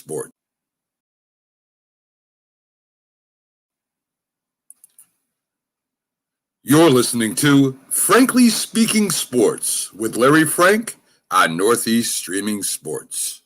Sport. You're listening to Frankly Speaking Sports with Larry Frank on Northeast Streaming Sports.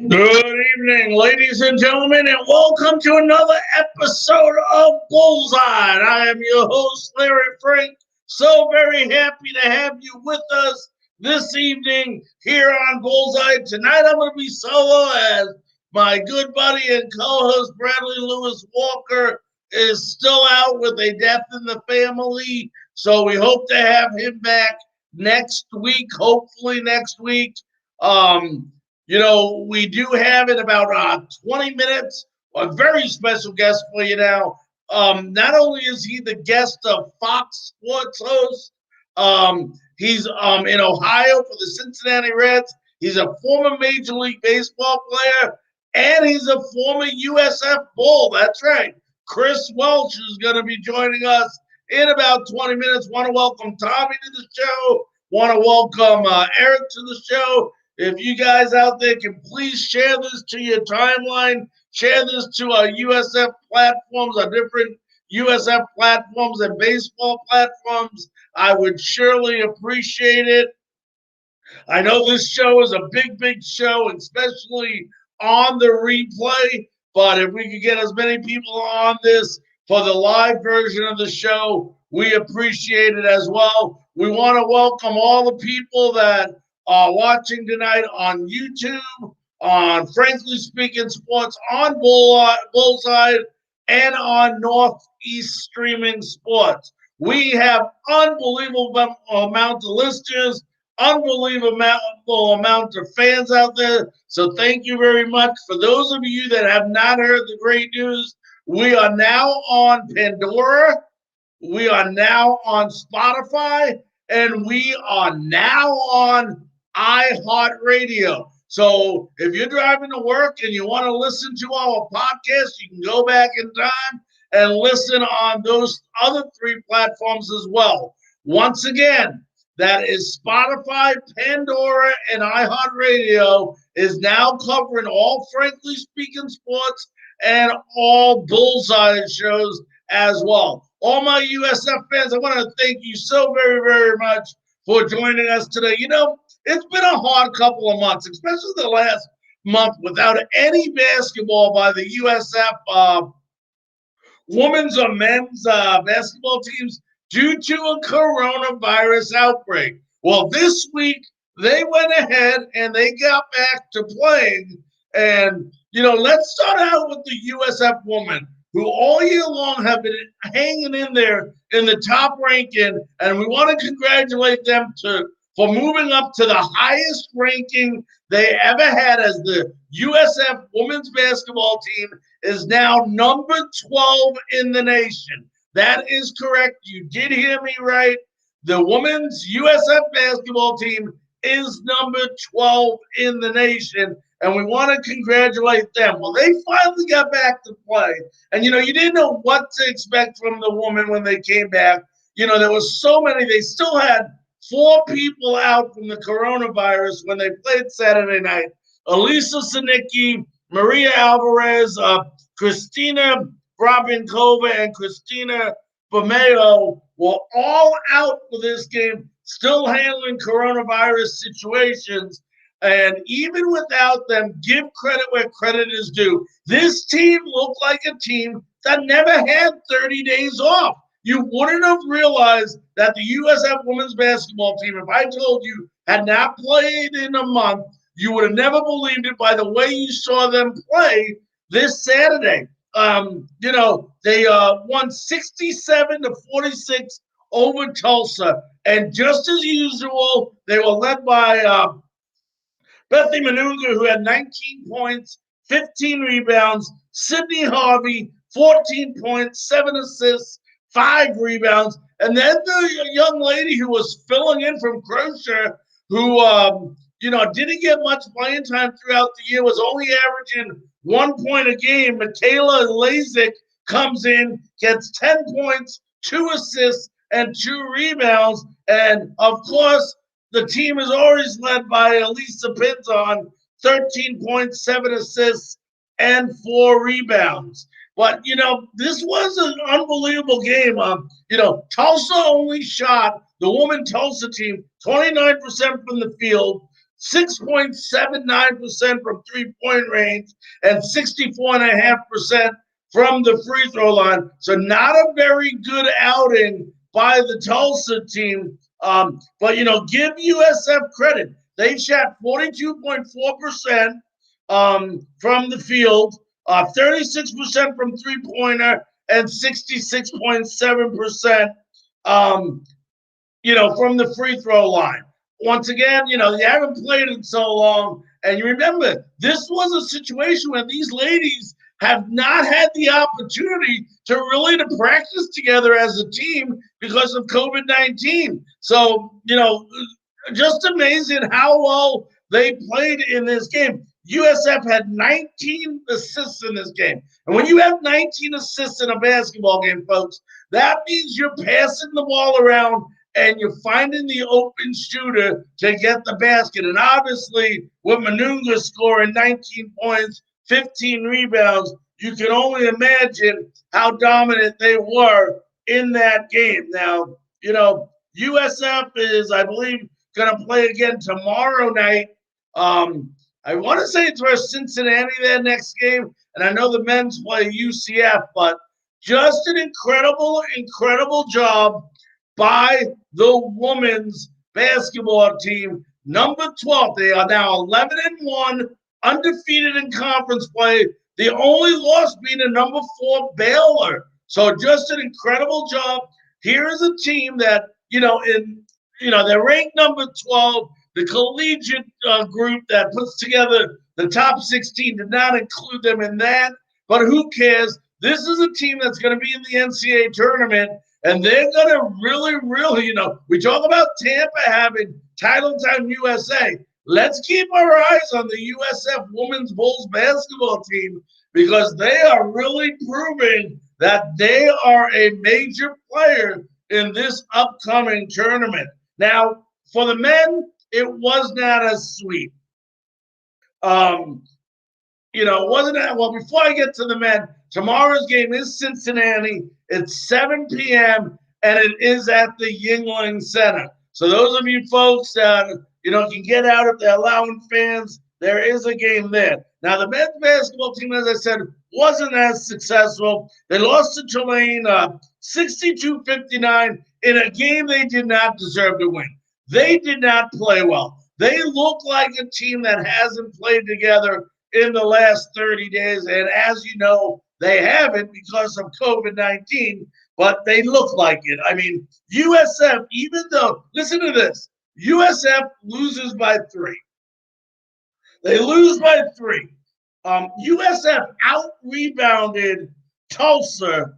Good evening, ladies and gentlemen, and welcome to another episode of Bullseye. I am your host, Larry Frank. So very happy to have you with us this evening here on Bullseye. Tonight I'm going to be solo as my good buddy and co-host Bradley Lewis Walker is still out with a death in the family. So we hope to have him back next week, hopefully next week. You know, we do have in about 20 minutes a very special guest for you now. Not only is he the guest of Fox Sports host, he's in Ohio for the Cincinnati Reds. He's a former Major League Baseball player, and he's a former USF Bull. That's right. Chris Welsh is going to be joining us in about 20 minutes. Want to welcome Tommy to the show. Want to welcome Eric to the show. If you guys out there can please share this to your timeline, share this to our USF platforms, our different USF platforms and baseball platforms, I would surely appreciate it. I know this show is a big show, especially on the replay, but if we could get as many people on this for the live version of the show, we appreciate it as well. We want to welcome all the people that watching tonight on YouTube, on Frankly Speaking Sports, on Bullseye, and on Northeast Streaming Sports. We have unbelievable amount of listeners, unbelievable amount of fans out there. So thank you very much. For those of you that have not heard the great news, we are now on Pandora, we are now on Spotify, and we are now on iHeartRadio. So if you're driving to work and you want to listen to our podcast, you can go back in time and listen on those other three platforms as well. Once again, that is Spotify, Pandora, and iHeartRadio is now covering all Frankly Speaking Sports and all Bullseye shows as well. All my USF fans, I want to thank you so very much for joining us today. You know, it's been a hard couple of months, especially the last month, without any basketball by the USF women's or men's basketball teams due to a coronavirus outbreak. Well, this week, they went ahead and they got back to playing. And, you know, let's start out with the USF women, who all year long have been hanging in there in the top ranking, and we want to congratulate them for moving up to the highest ranking they ever had, as the USF women's basketball team is now number 12 in the nation. That is correct. You did hear me right. The women's USF basketball team is number 12 in the nation, and we want to congratulate them. Well, they finally got back to play, and you didn't know what to expect from the women when they came back. There was so many. They still had 4 people out from the coronavirus when they played Saturday night. Elisa Sinicki, Maria Alvarez, Christina Brabinkova, and Christina Bomeo were all out for this game, still handling coronavirus situations. And even without them, give credit where credit is due. This team looked like a team that never had 30 days off. You wouldn't have realized that the USF women's basketball team, if I told you, had not played in a month, you would have never believed it by the way you saw them play this Saturday. They won 67-46 over Tulsa. And just as usual, they were led by Bethany Manunga, who had 19 points, 15 rebounds. Sydney Harvey, 14 points, 7 assists, 5 rebounds. And then the young lady who was filling in from Crozier, who didn't get much playing time throughout the year, was only averaging 1 point a game. Michaela Lazick comes in, gets 10 points, 2 assists, and 2 rebounds. And, of course, the team is always led by Elisa Pinzon, 13 points, 7 assists, and 4 rebounds. But, this was an unbelievable game. Tulsa only shot, the woman Tulsa team, 29% from the field, 6.79% from three-point range, and 64.5% from the free throw line. So not a very good outing by the Tulsa team. But, give USF credit. They shot 42.4% from the field, 36% from three-pointer, and 66.7%, from the free throw line. Once again, you haven't played in so long. And you remember, this was a situation where these ladies have not had the opportunity to practice together as a team because of COVID-19. So, just amazing how well they played in this game. USF had 19 assists in this game. And when you have 19 assists in a basketball game, folks, that means you're passing the ball around and you're finding the open shooter to get the basket. And obviously, with Manunga scoring 19 points, 15 rebounds, you can only imagine how dominant they were in that game. Now, USF is, I believe, going to play again tomorrow night. I want to say it's versus Cincinnati their next game, and I know the men's play UCF, but just an incredible job by the women's basketball team. Number 12, they are now 11-1, undefeated in conference play. The only loss being a number 4 Baylor. So just an incredible job. Here is a team that, they're ranked number 12. The collegiate group that puts together the top 16 did not include them in that. But who cares? This is a team that's going to be in the NCAA tournament, and they're going to really, we talk about Tampa having Title Time USA. Let's keep our eyes on the USF Women's Bulls basketball team, because they are really proving that they are a major player in this upcoming tournament. Now, for the men, it was not as sweet. Wasn't that well? Before I get to the men, tomorrow's game is Cincinnati. It's 7 p.m. and it is at the Yuengling Center. So those of you folks that can get out if they're allowing fans, there is a game there. Now the men's basketball team, as I said, wasn't as successful. They lost to Tulane 62-59 in a game they did not deserve to win. They did not play well. They look like a team that hasn't played together in the last 30 days. And as you know, they haven't because of COVID-19, but they look like it. I mean, USF, even though, listen to this, USF loses by 3. They lose by 3. USF out-rebounded Tulane.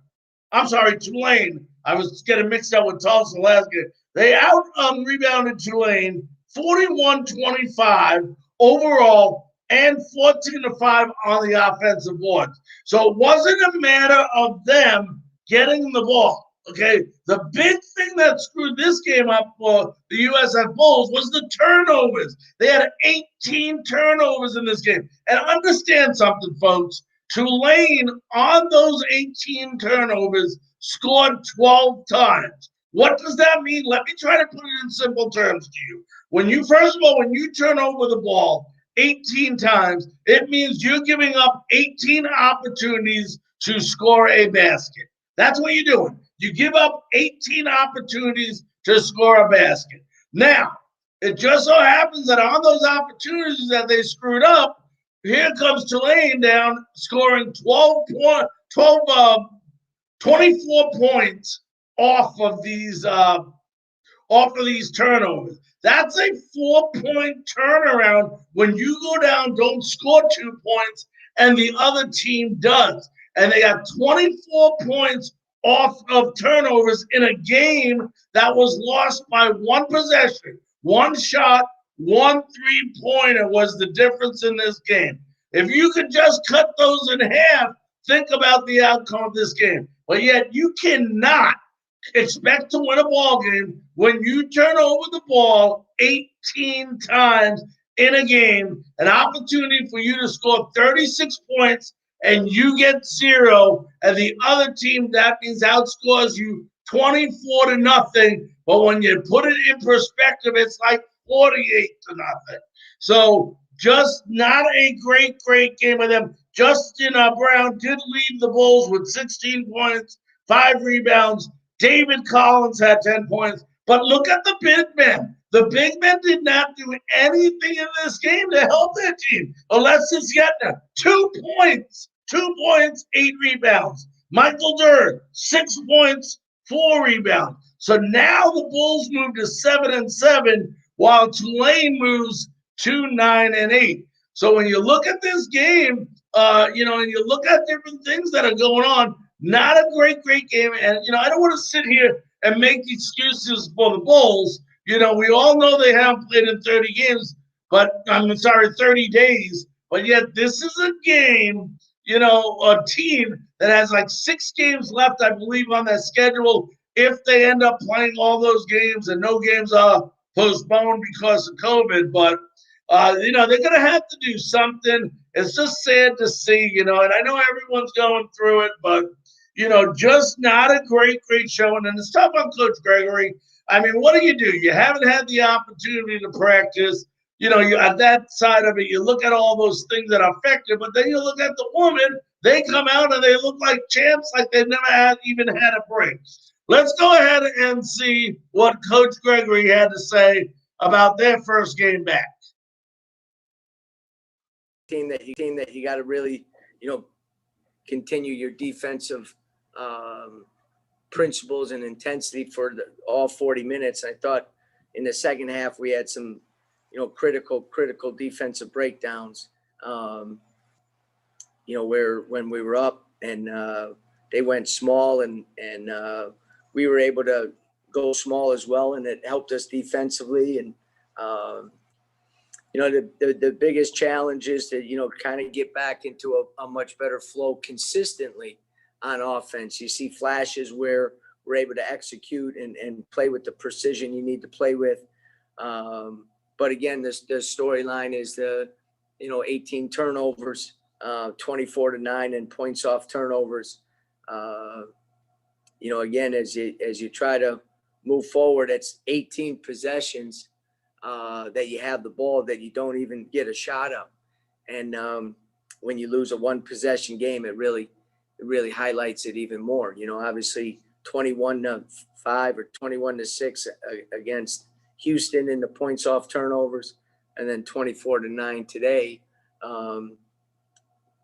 I was getting mixed up with Tulsa last game. They out-rebounded Tulane 41-25 overall and 14-5 on the offensive boards. So it wasn't a matter of them getting the ball. Okay, the big thing that screwed this game up for the USF Bulls was the turnovers. They had 18 turnovers in this game. And understand something, folks. Tulane, on those 18 turnovers, scored 12 times. What does that mean? Let me try to put it in simple terms to you. When you turn over the ball 18 times, it means you're giving up 18 opportunities to score a basket. That's what you're doing. You give up 18 opportunities to score a basket. Now, it just so happens that on those opportunities that they screwed up, here comes Tulane down, scoring 24 points off of these turnovers. That's a 4-point turnaround when you go down, don't score 2 points, and the other team does. And they got 24 points off of turnovers in a game that was lost by 1 possession. 1 shot, 1 3-pointer was the difference in this game. If you could just cut those in half, think about the outcome of this game. But yet you cannot expect to win a ball game when you turn over the ball 18 times in a game, an opportunity for you to score 36 points and you get 0, and the other team, that means, outscores you 24-0. But when you put it in perspective, it's like 48-0. So just not a great game of them. Justin Brown did lead the Bulls with 16 points, 5 rebounds. David Collins had 10 points. But look at the big men. The big men did not do anything in this game to help their team. Alexis Yetna, 2 points, 8 rebounds. Michael Durr, 6 points, 4 rebounds. So now the Bulls move to 7-7, while Tulane moves to 9-8. So when you look at this game, and you look at different things that are going on, not a great game. And, I don't want to sit here and make excuses for the Bulls. We all know they haven't played in 30 games, 30 days. But yet this is a game, a team that has like 6 games left, I believe, on that schedule. If they end up playing all those games and no games are postponed because of COVID. But, they're going to have to do something. It's just sad to see, and I know everyone's going through it, but, just not a great showing. And it's tough on Coach Gregory. I mean, what do? You haven't had the opportunity to practice. You at that side of it, you look at all those things that are affected, but then you look at the women, they come out and they look like champs, like they've never even had a break. Let's go ahead and see what Coach Gregory had to say about their first game back. Team that you got to really, continue your defensive principles and intensity for all 40 minutes. I thought in the second half we had some, critical defensive breakdowns. Where when we were up and they went small and we were able to go small as well, and it helped us defensively. And the biggest challenge is to kind of get back into a much better flow consistently on offense. You see flashes where we're able to execute and play with the precision you need to play with. But again, the storyline is the 18 turnovers, 24-9, and points off turnovers. Again, as you try to move forward, it's 18 possessions that you have the ball that you don't even get a shot of. And when you lose a 1-possession game, it really highlights it even more. Obviously 21-5 or 21-6 against Houston in the points off turnovers, and then 24-9 today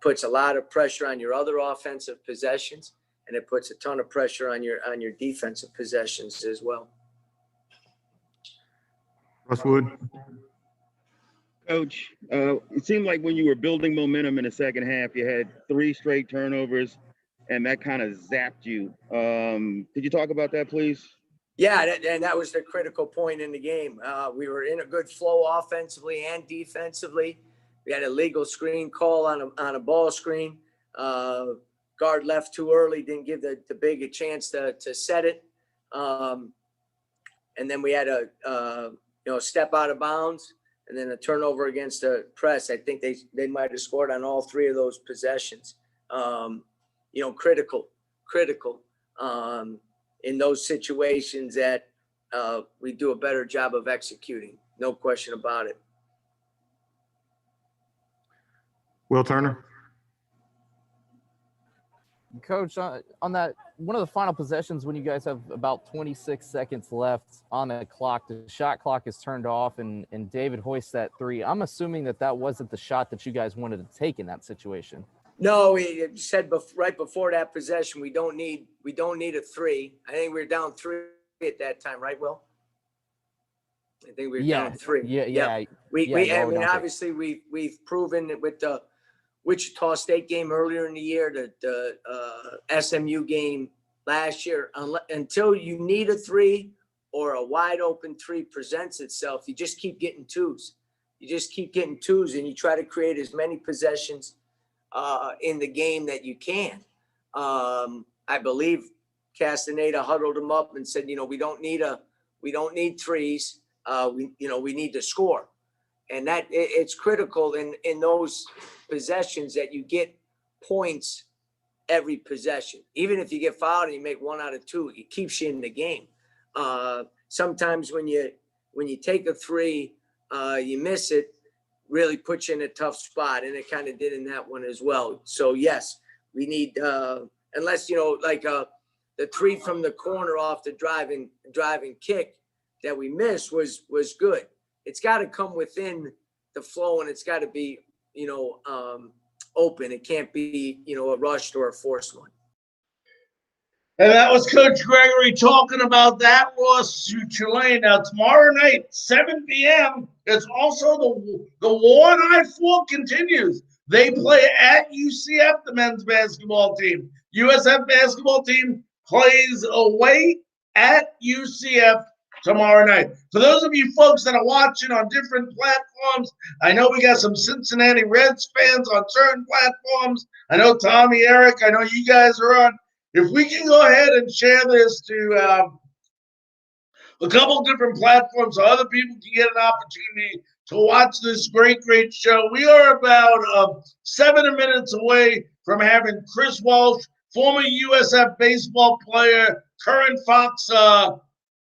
puts a lot of pressure on your other offensive possessions, and it puts a ton of pressure on your defensive possessions as well. Russ Wood. Coach, it seemed like when you were building momentum in the second half, you had 3 straight turnovers, and that kind of zapped you. Could you talk about that, please? Yeah, and that was the critical point in the game. We were in a good flow offensively and defensively. We had a legal screen call on a ball screen. Guard left too early, didn't give the big a chance to set it. And then we had a step out of bounds and then a turnover against the press. I think they might have scored on all 3 of those possessions. Critical in those situations that we do a better job of executing. No question about it. Will Turner. Coach, on that, one of the final possessions when you guys have about 26 seconds left on the clock, the shot clock is turned off and David hoists that 3. I'm assuming that wasn't the shot that you guys wanted to take in that situation. No, we said right before that possession, we don't need a 3. I think we were down 3 at that time, right, Will? I think we were down 3. Yeah. Obviously we've proven it with the Wichita State game earlier in the year, the SMU game last year. Until you need a 3 or a wide open 3 presents itself, you just keep getting 2s. You just keep getting 2s, and you try to create as many possessions in the game that you can. I believe Castaneda huddled him up and said, we don't need 3s. We need to score. And that it's critical in those possessions that you get points every possession. Even if you get fouled and you make 1 out of 2, it keeps you in the game. Sometimes when you take a 3, you miss it, really puts you in a tough spot, and it kind of did in that one as well. So yes, we need unless the 3 from the corner off the driving kick that we missed was good. It's got to come within the flow, and it's got to be open. It can't be a rushed or a forced one. And that was Coach Gregory talking about that loss to Tulane. Now, tomorrow night, 7 p.m., it's also the war on I-4 continues. They play at UCF, the men's basketball team. USF basketball team plays away at UCF tomorrow night. For those of you folks that are watching on different platforms, I know we got some Cincinnati Reds fans on certain platforms. I know Tommy, Eric, I know you guys are on. If we can go ahead and share this to a couple different platforms so other people can get an opportunity to watch this great show. We are about 7 minutes away from having Chris Welsh, former USF baseball player, current Fox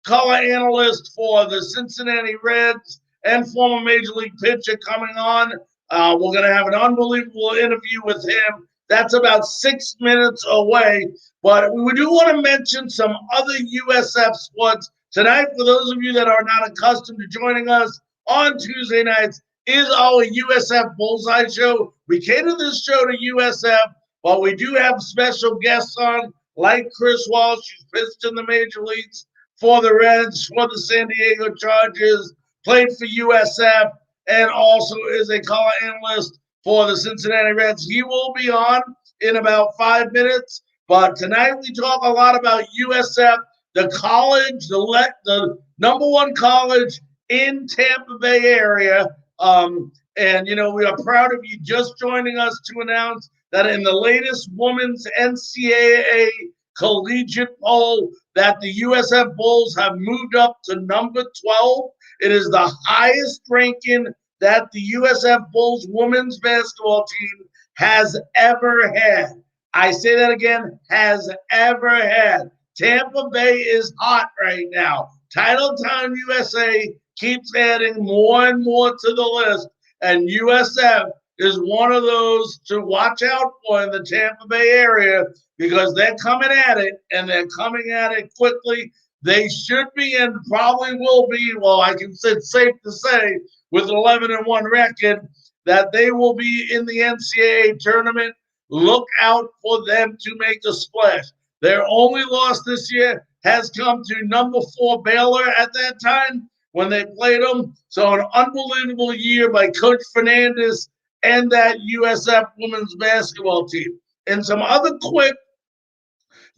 color analyst for the Cincinnati Reds, and former Major League pitcher coming on. We're going to have an unbelievable interview with him. That's about 6 minutes away. But we do want to mention some other USF sports. Tonight, for those of you that are not accustomed to joining us on Tuesday nights, is our USF Bullseye Show. We cater this show to USF, but we do have special guests on, like Chris Welsh, who's pitched in the major leagues for the Reds, for the San Diego Chargers, played for USF, and also is a color analyst for the Cincinnati Reds. He will be on in about 5 minutes. But tonight we talk a lot about USF, the college, the number 1 college in Tampa Bay area. And, we are proud of you just joining us to announce that in the latest women's NCAA collegiate poll that the USF Bulls have moved up to number 12. It is the highest ranking that the USF Bulls women's basketball team has ever had. I say that again, has ever had. Tampa Bay is hot right now. Titletown USA keeps adding more and more to the list, and USF is one of those to watch out for in the Tampa Bay area because they're coming at it, and they're coming at it quickly. They should be and probably will be, well, I can say it's safe to say, with an 11-1 record, that they will be in the NCAA tournament. Look out for them to make a splash. Their only loss this year has come to number 4 Baylor at that time. when they played them. So an unbelievable year by Coach Fernandez and that USF women's basketball team. And some other quick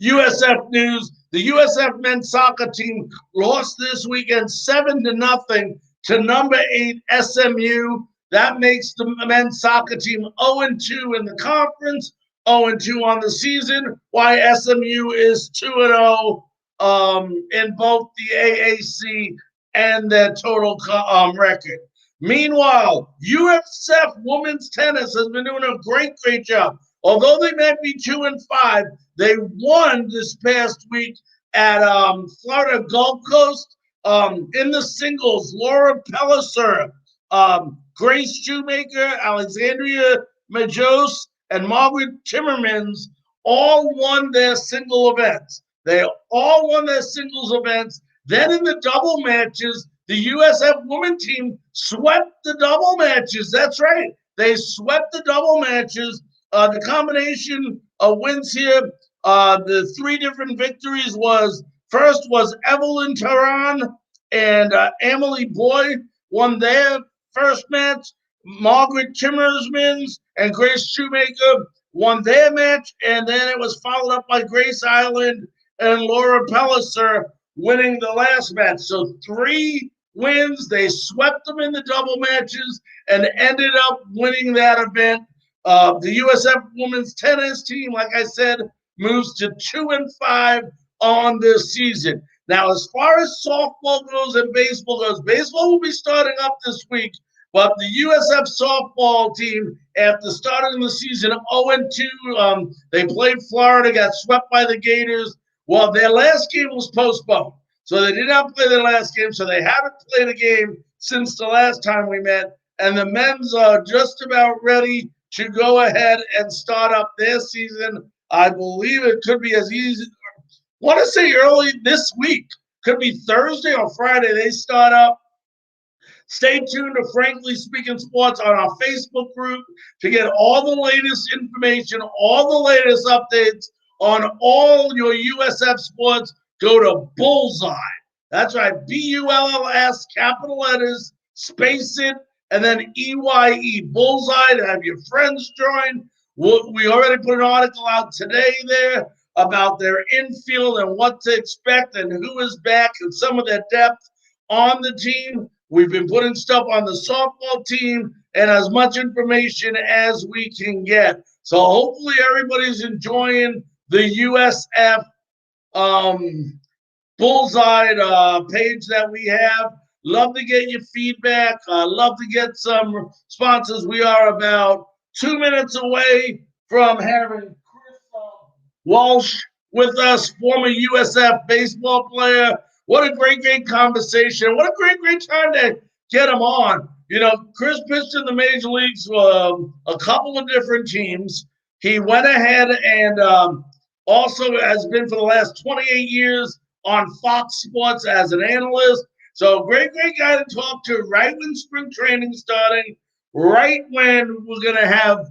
USF news, the USF men's soccer team lost this weekend 7-0 to number 8 SMU. That makes the men's soccer team 0-2 in the conference, 0-2 on the season, while SMU is 2-0 in both the AAC and their total record. Meanwhile, USF women's tennis has been doing a great job. Although they might be 2-5, they won this past week at Florida Gulf Coast in the singles. Laura Pellicer, Grace Shoemaker, Alexandria Majos, and Margaret Timmermans all won their single events. They all won their singles events. Then in the double matches, the USF women team swept the double matches. That's right. They swept the double matches. The combination of wins here, the three different victories first was Evelyn Tehran and Emily Boyd won their first match. Margaret Timmermans and Grace Shoemaker won their match, and then it was followed up by Grace Island and Laura Pellicer winning the last match. So 3 wins. They swept them in the double matches and ended up winning that event. The USF women's tennis team, like I said, moves to 2-5 on this season. Now, as far as softball goes and baseball goes, baseball will be starting up this week, but the USF softball team, after starting the season 0-2, they played Florida, got swept by the Gators. Well, their last game was postponed, so they did not play their last game, so they haven't played a game since the last time we met, and the men's are just about ready to go ahead and start up their season. I believe it could be as easy, I want to say early this week, could be Thursday or Friday they start up. Stay tuned to Frankly Speaking Sports on our Facebook group to get all the latest information, all the latest updates on all your USF sports. Go to Bullseye. That's right, BULLS, capital letters, space it, and then EYE, Bullseye, to have your friends join. We already put an article out today there about their infield and what to expect and who is back and some of their depth on the team. We've been putting stuff on the softball team and as much information as we can get. So hopefully everybody's enjoying the USF Bullseye page that we have. Love to get your feedback. Love to get some sponsors. We are about 2 minutes away from having Chris Welsh with us, former USF baseball player. What a great conversation. What a great time to get him on. You know, Chris pitched in the major leagues for a couple of different teams. He went ahead and also has been for the last 28 years on Fox Sports as an analyst. So great guy to talk to right when spring training starting, right when we're going to have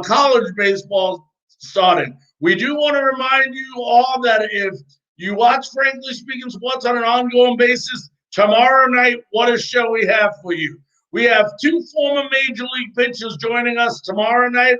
college baseball starting. We do want to remind you all that if you watch Frankly Speaking Sports on an ongoing basis, tomorrow night, what a show we have for you. We have 2 former Major League pitchers joining us tomorrow night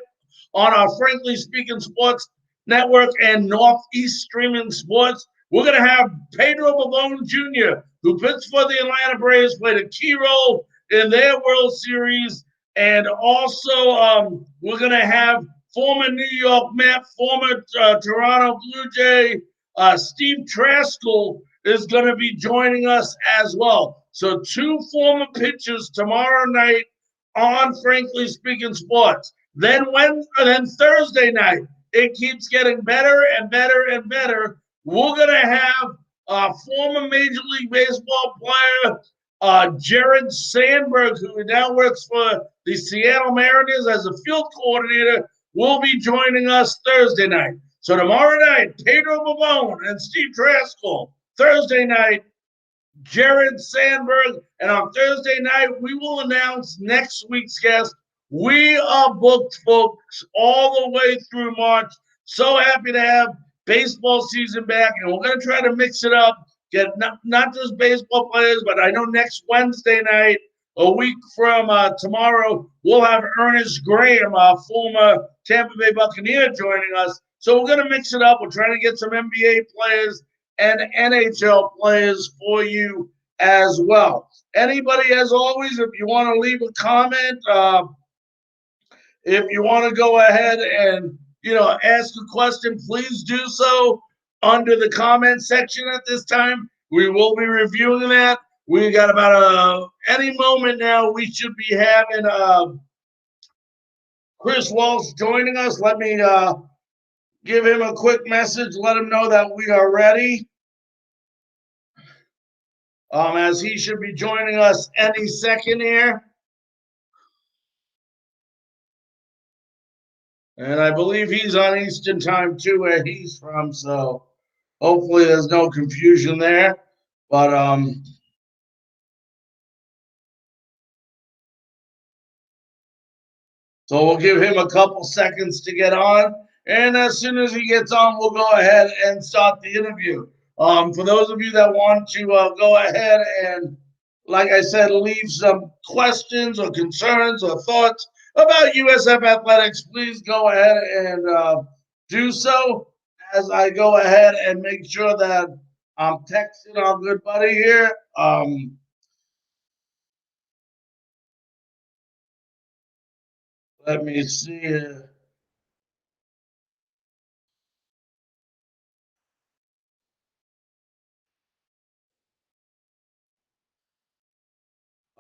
on our Frankly Speaking Sports Network and Northeast Streaming Sports. We're going to have Pedro Pavone Jr., who pitched for the Atlanta Braves, played a key role in their World Series. And also, we're going to have former New York Met, former Toronto Blue Jay, Steve Traskell is going to be joining us as well. So 2 former pitchers tomorrow night on Frankly Speaking Sports. Then Thursday night, it keeps getting better and better and better. We're going to have former Major League Baseball player Jared Sandberg, who now works for the Seattle Mariners as a field coordinator, will be joining us Thursday night. So tomorrow night, Pedro Pavone and Steve Traskell. Thursday night, Jared Sandberg. And on Thursday night, we will announce next week's guest. We are booked, folks, all the way through March. So happy to have baseball season back, and we're going to try to mix it up get not just baseball players, but I know next Wednesday night, a week from tomorrow, we'll have Ernest Graham, former Tampa Bay Buccaneer, joining us. So we're going to mix it up. We're trying to get some NBA players and NHL players for you as well. Anybody, as always, if you want to leave a comment, if you want to go ahead and ask a question, please do so under the comment section at this time. We will be reviewing that. We got about any moment now. We should be having Chris Welsh joining us. Let me give him a quick message. Let him know that we are ready. As he should be joining us any second here. And I believe he's on Eastern time too, where he's from. So hopefully there's no confusion there. But so we'll give him a couple seconds to get on. And as soon as he gets on, we'll go ahead and start the interview. For those of you that want to go ahead and, like I said, leave some questions or concerns or thoughts about USF Athletics, please go ahead and do so as I go ahead and make sure that I'm texting our good buddy here. Let me see.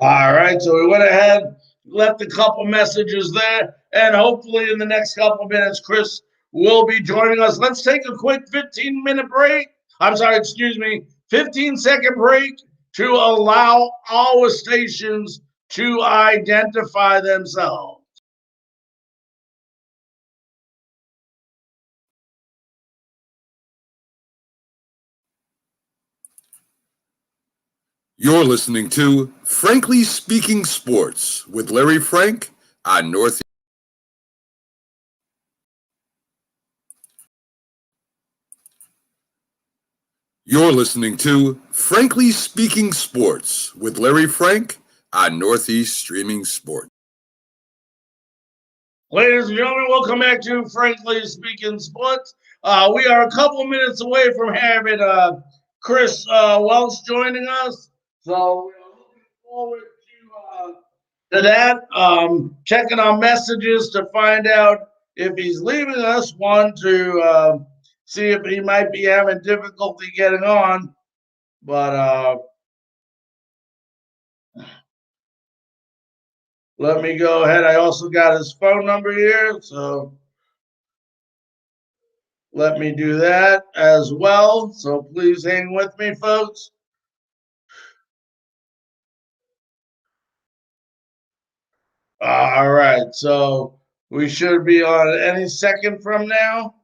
All right, so we went ahead, left a couple messages there, and hopefully in the next couple minutes, Chris will be joining us. Let's take a quick 15-minute break. 15-second break to allow our stations to identify themselves. You're listening to Frankly Speaking Sports with Larry Frank on Northeast. You're listening to Frankly Speaking Sports with Larry Frank on Northeast Streaming Sports. Ladies and gentlemen, welcome back to Frankly Speaking Sports. We are a couple minutes away from having Chris Welsh joining us. So we're looking forward to that. Checking our messages to find out if he's leaving us. One, to see if he might be having difficulty getting on. But let me go ahead. I also got his phone number here. So let me do that as well. So please hang with me, folks. All right. So we should be on any second from now.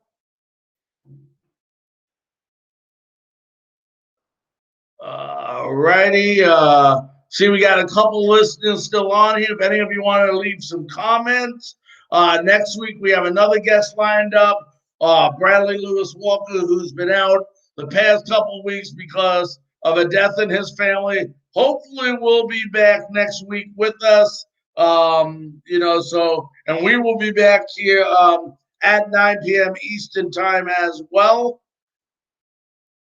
All righty. See, we got a couple listeners still on here. If any of you want to leave some comments, next week we have another guest lined up, Bradley Lewis Walker, who's been out the past couple weeks because of a death in his family. Hopefully, we'll be back next week with us. And we will be back here at 9 p.m. Eastern time as well.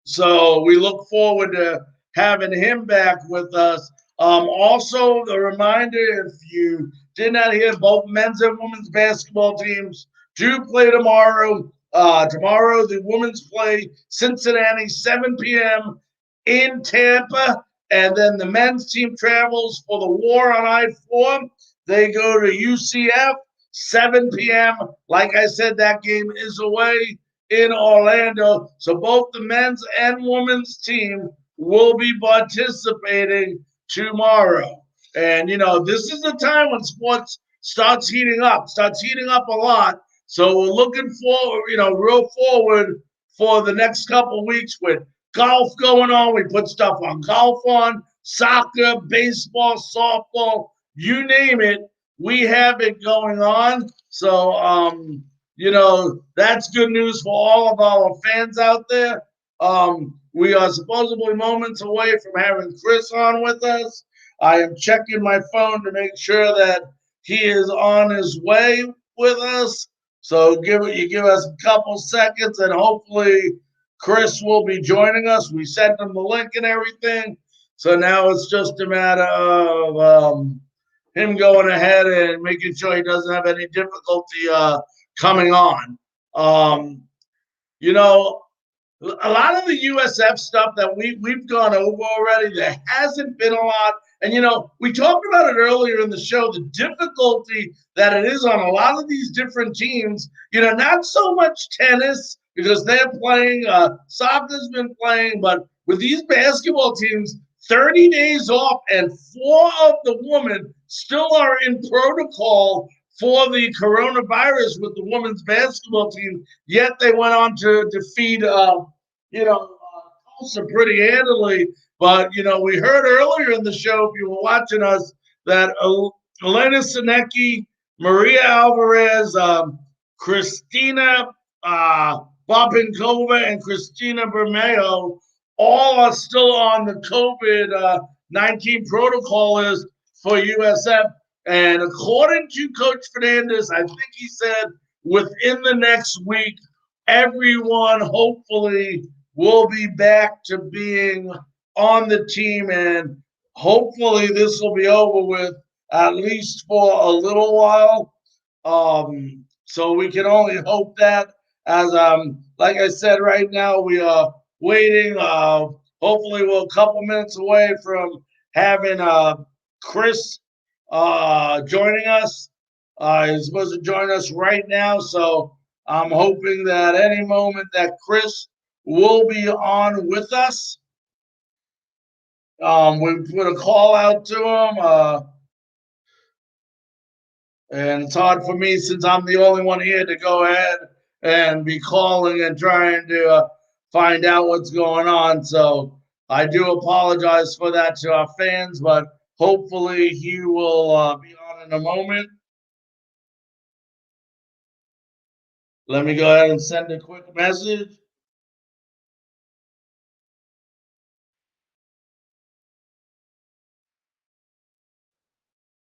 So we look forward to having him back with us. Also, the reminder, if you did not hear, both men's and women's basketball teams do play tomorrow. Tomorrow, the women's play Cincinnati, 7 p.m. in Tampa. And then the men's team travels for the war on I-4. They go to UCF, 7 p.m. Like I said, that game is away in Orlando. So both the men's and women's team will be participating tomorrow. And, this is the time when sports starts heating up a lot. So we're looking real forward for the next couple of weeks with golf going on. We put stuff on golf on, soccer, baseball, softball, you name it. We have it going on. So, that's good news for all of our fans out there. we are supposedly moments away from having Chris on with us. I am checking my phone to make sure that he is on his way with us. So give us a couple seconds, and hopefully Chris will be joining us. We sent him the link and everything. So now it's just a matter of him going ahead and making sure he doesn't have any difficulty coming on. You know, a lot of the USF stuff that we've gone over already, there hasn't been a lot. And, we talked about it earlier in the show, the difficulty that it is on a lot of these different teams, not so much tennis because they're playing, soccer's been playing, but with these basketball teams, 30 days off and 4 of the women still are in protocol for the coronavirus with the women's basketball team, yet they went on to defeat, Tulsa pretty handily. But, we heard earlier in the show, if you were watching us, that Elena Sinecki, Maria Alvarez, Christina Bobinkova, and Christina Bermeo all are still on the COVID-19 protocol list for USF. And according to Coach Fernandez, I think he said within the next week, everyone hopefully will be back to being on the team. And hopefully this will be over with at least for a little while. So we can only hope that, as like I said, right now we are waiting. Hopefully we're a couple minutes away from having Chris joining us. He's supposed to join us right now, so I'm hoping that any moment that Chris will be on with us. We put a call out to him, and it's hard for me since I'm the only one here to go ahead and be calling and trying to find out what's going on. So I do apologize for that to our fans, but hopefully he will be on in a moment. Let me go ahead and send a quick message.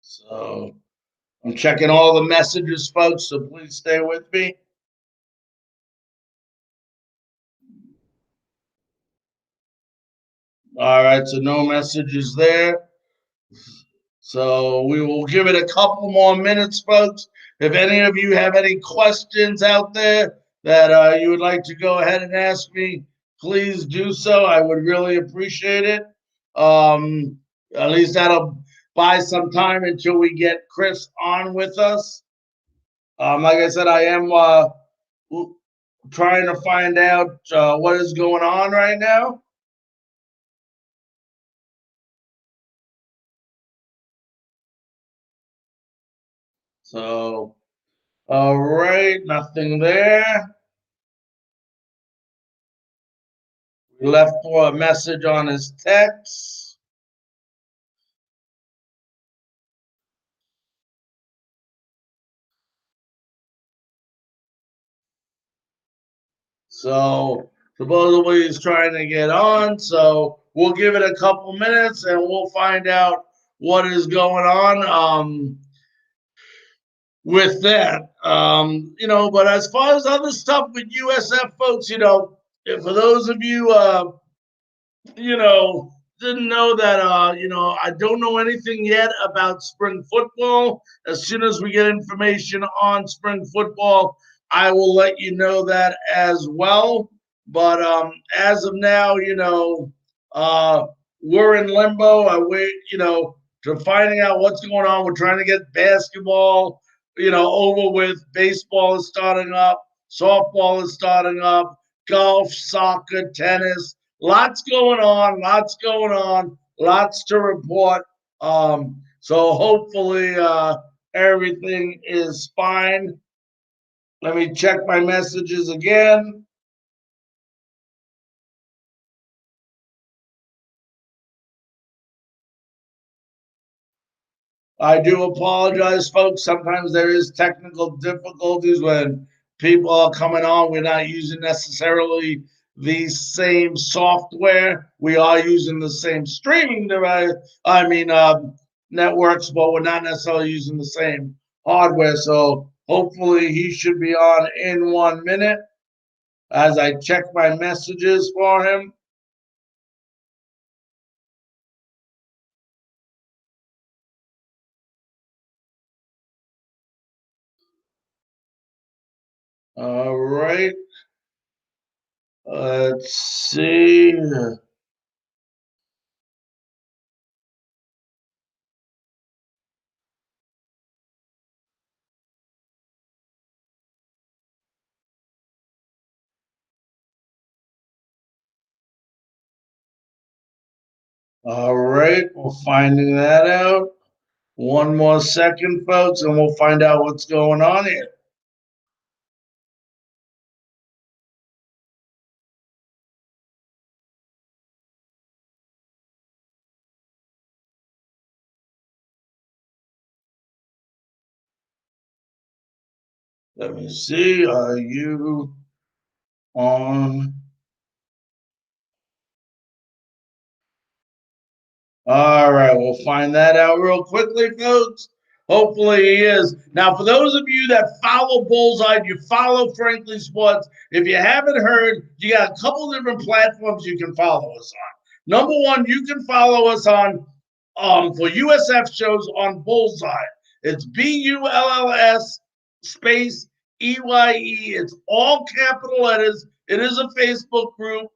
So I'm checking all the messages, folks, so please stay with me. All right, so no messages there. So we will give it a couple more minutes, folks. If any of you have any questions out there that you would like to go ahead and ask me, please do so. I would really appreciate it. At least that'll buy some time until we get Chris on with us. Like I said, I am trying to find out what is going on right now. So, all right, nothing there. We left for a message on his text. So supposedly he's trying to get on. So we'll give it a couple minutes and we'll find out what is going on with that. But as far as other stuff with USF folks, for those of you didn't know that, I don't know anything yet about spring football. As soon as we get information on spring football, I will let you know that as well. But as of now, we're in limbo. I wait, to finding out what's going on. We're trying to get basketball, over with. Baseball is starting up. Softball is starting up. Golf, soccer, tennis. Lots going on, lots to report. So hopefully everything is fine. Let me check my messages again. I do apologize, folks. Sometimes there is technical difficulties when people are coming on. We're not using necessarily the same software. We are using the same streaming device. Networks, but we're not necessarily using the same hardware. So hopefully he should be on in 1 minute as I check my messages for him. All right. Let's see. All right, we're finding that out. One more second, folks, and we'll find out what's going on here. Let me see. Are you on? All right, we'll find that out real quickly, folks. Hopefully he is. Now, for those of you that follow Bullseye, you follow Frankly Sports. If you haven't heard, you got a couple different platforms you can follow us on. Number one, you can follow us on for USF shows on Bullseye. It's BULLS space EYE. It's all capital letters. It is a Facebook group.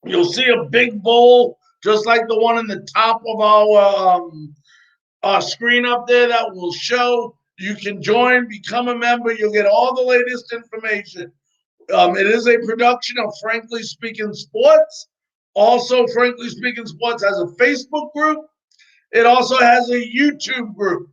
You'll see a big bowl just like the one in the top of our screen up there that will show. You can join, become a member. You'll get all the latest information. It is a production of Frankly Speaking Sports. Also, Frankly Speaking Sports has a Facebook group. It also has a YouTube group.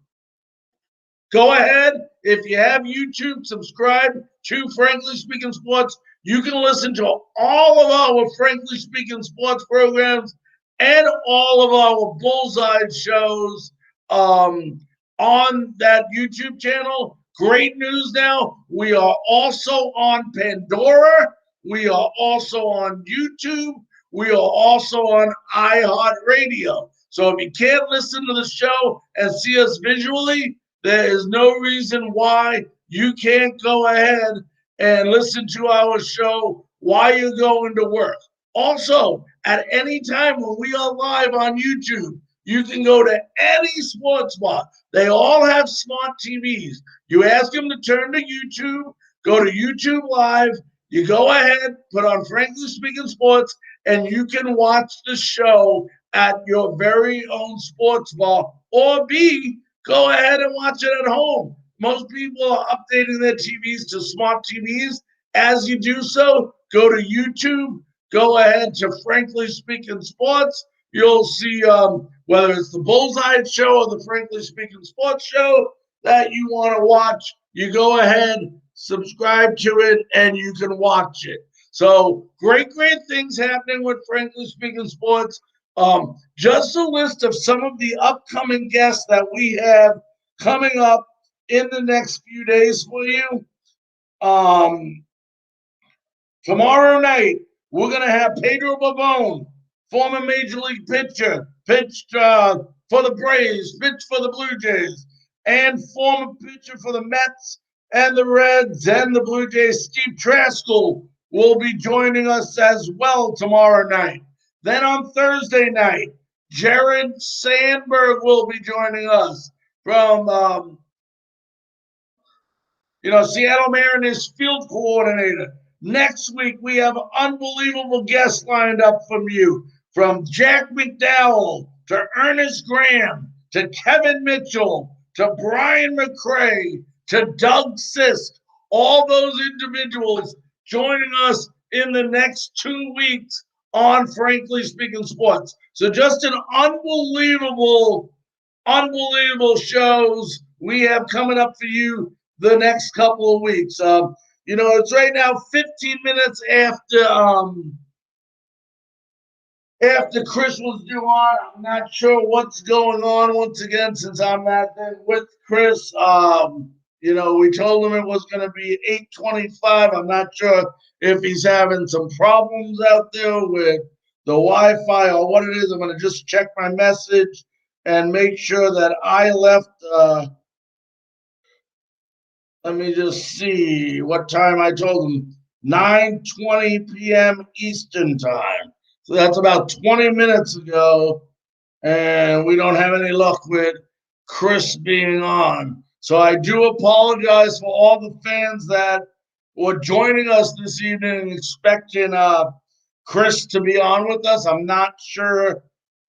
Go ahead. If you have YouTube, subscribe to Frankly Speaking Sports. You can listen to all of our Frankly Speaking Sports programs and all of our Bullseye shows on that YouTube channel. Great news now. We are also on Pandora. We are also on YouTube. We are also on iHeartRadio. So if you can't listen to the show and see us visually, there is no reason why you can't go ahead and listen to our show while you're going to work. Also, at any time when we are live on YouTube, you can go to any sports bar. They all have smart TVs. You ask them to turn to YouTube, go to YouTube Live. You go ahead, put on Frankly Speaking Sports, and you can watch the show at your very own sports bar. Or B, go ahead and watch it at home. Most people are updating their TVs to smart TVs. As you do so, go to YouTube, go ahead to Frankly Speaking Sports. You'll see whether it's the Bullseye show or the Frankly Speaking Sports show that you want to watch. You go ahead, subscribe to it, and you can watch it. So great things happening with Frankly Speaking Sports. Just a list of some of the upcoming guests that we have coming up in the next few days for you. Tomorrow night, we're going to have Pedro Babone, former Major League pitcher, pitched for the Braves, pitched for the Blue Jays, and former pitcher for the Mets and the Reds and the Blue Jays, Steve Traskell, will be joining us as well tomorrow night. Then on Thursday night, Jared Sandberg will be joining us from Seattle Mariners field coordinator. Next week, we have unbelievable guests lined up from you, from Jack McDowell to Ernest Graham to Kevin Mitchell to Brian McCray to Doug Sisk. All those individuals joining us in the next 2 weeks on Frankly Speaking Sports. So just an unbelievable shows we have coming up for you the next couple of weeks. It's right now 15 minutes after Chris was due on. I'm not sure what's going on once again since I'm not there with Chris. we told him it was going to be 8:25. I'm not sure if he's having some problems out there with the Wi-Fi or what it is. I'm going to just check my message and make sure that I left. Let me just see what time I told him. 9:20 p.m. Eastern time. So that's about 20 minutes ago, and we don't have any luck with Chris being on. So I do apologize for all the fans that were joining us this evening, expecting Chris to be on with us. I'm not sure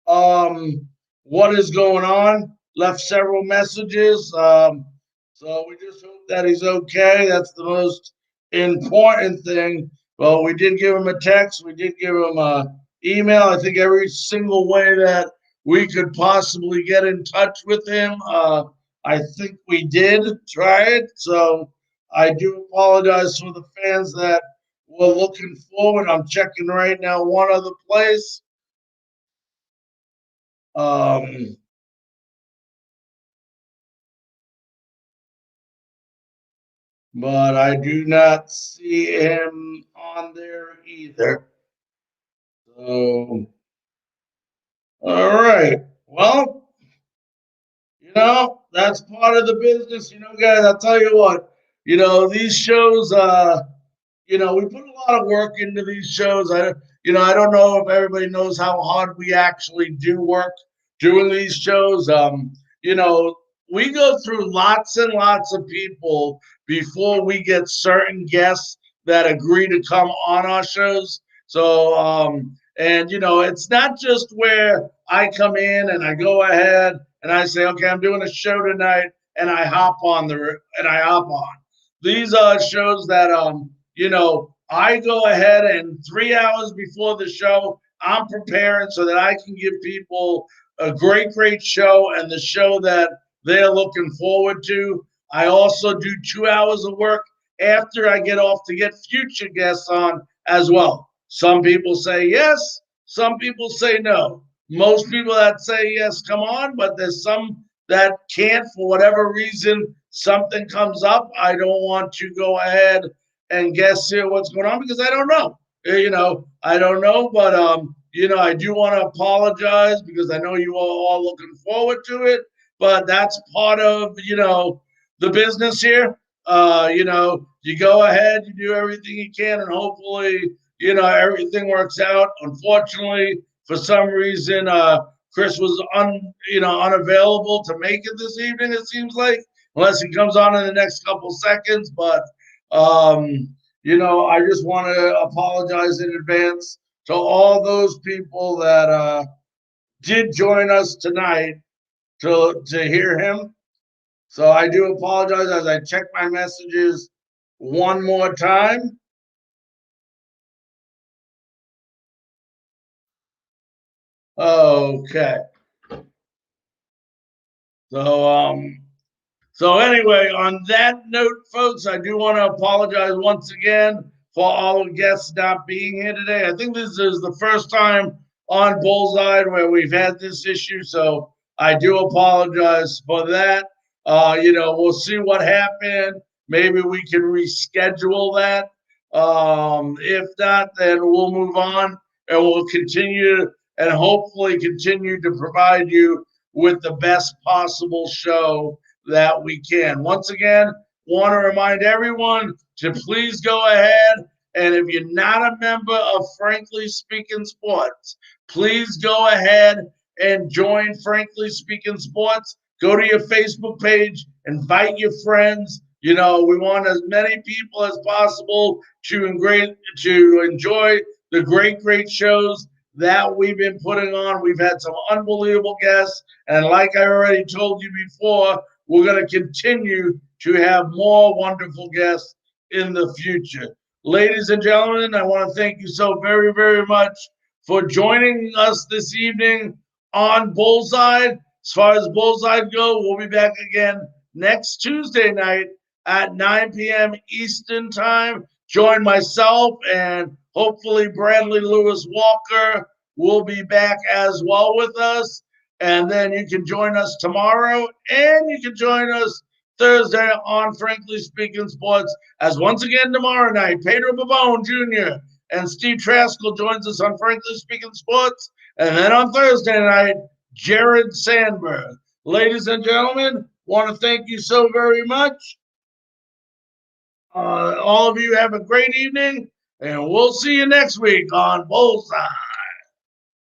what is going on. Left several messages. So we just hope that he's okay. That's the most important thing. Well, we did give him a text. We did give him a email. I think every single way that we could possibly get in touch with him. I think we did try it. So I do apologize for the fans that were looking forward. I'm checking right now one other place. But I do not see him on there either. So, all right. Well, that's part of the business. Guys, I'll tell you what, these shows, we put a lot of work into these shows. I don't know if everybody knows how hard we actually do work doing these shows. We go through lots and lots of people before we get certain guests that agree to come on our shows. So, it's not just where I come in and I go ahead and I say, okay, I'm doing a show tonight, and I hop on. These are shows that I go ahead and 3 hours before the show, I'm preparing so that I can give people a great show and the show that they're looking forward to. I also do 2 hours of work after I get off to get future guests on as well. Some people say yes, some people say no. Most people that say yes come on, but there's some that can't for whatever reason. Something comes up. I don't want to go ahead and guess here what's going on because I don't know. I don't know, but I do want to apologize because I know you are all looking forward to it. But that's part of the business here. You go ahead, you do everything you can, and hopefully everything works out. Unfortunately, for some reason, Chris was unavailable to make it this evening. It seems like, unless he comes on in the next couple seconds. But I just want to apologize in advance to all those people that did join us tonight to hear him. So I do apologize as I check my messages one more time. Okay. So anyway, on that note, folks, I do want to apologize once again for all the guests not being here today. I think this is the first time on Bullseye where we've had this issue, so I do apologize for that. We'll see what happened. Maybe we can reschedule that. If not, then we'll move on and we'll continue and hopefully continue to provide you with the best possible show that we can. Once again, want to remind everyone to please go ahead, and if you're not a member of Frankly Speaking Sports, please go ahead and join Frankly Speaking Sports. Go to your Facebook page, invite your friends. We want as many people as possible to enjoy the great shows that we've been putting on. We've had some unbelievable guests, and like I already told you before, we're going to continue to have more wonderful guests in the future. Ladies and gentlemen, I want to thank you so very, very much for joining us this evening on Bullseye. As far as Bullseye go, we'll be back again next Tuesday night at 9 p.m. Eastern time. Join myself and hopefully Bradley Lewis Walker will be back as well with us. And then you can join us tomorrow, and you can join us Thursday on Frankly Speaking Sports. As once again tomorrow night, Pedro Babone Jr. and Steve Traskell joins us on Frankly Speaking Sports. And then on Thursday night, Jared Sandberg. Ladies and gentlemen, want to thank you so very much. All of you have a great evening, and we'll see you next week on Bullseye.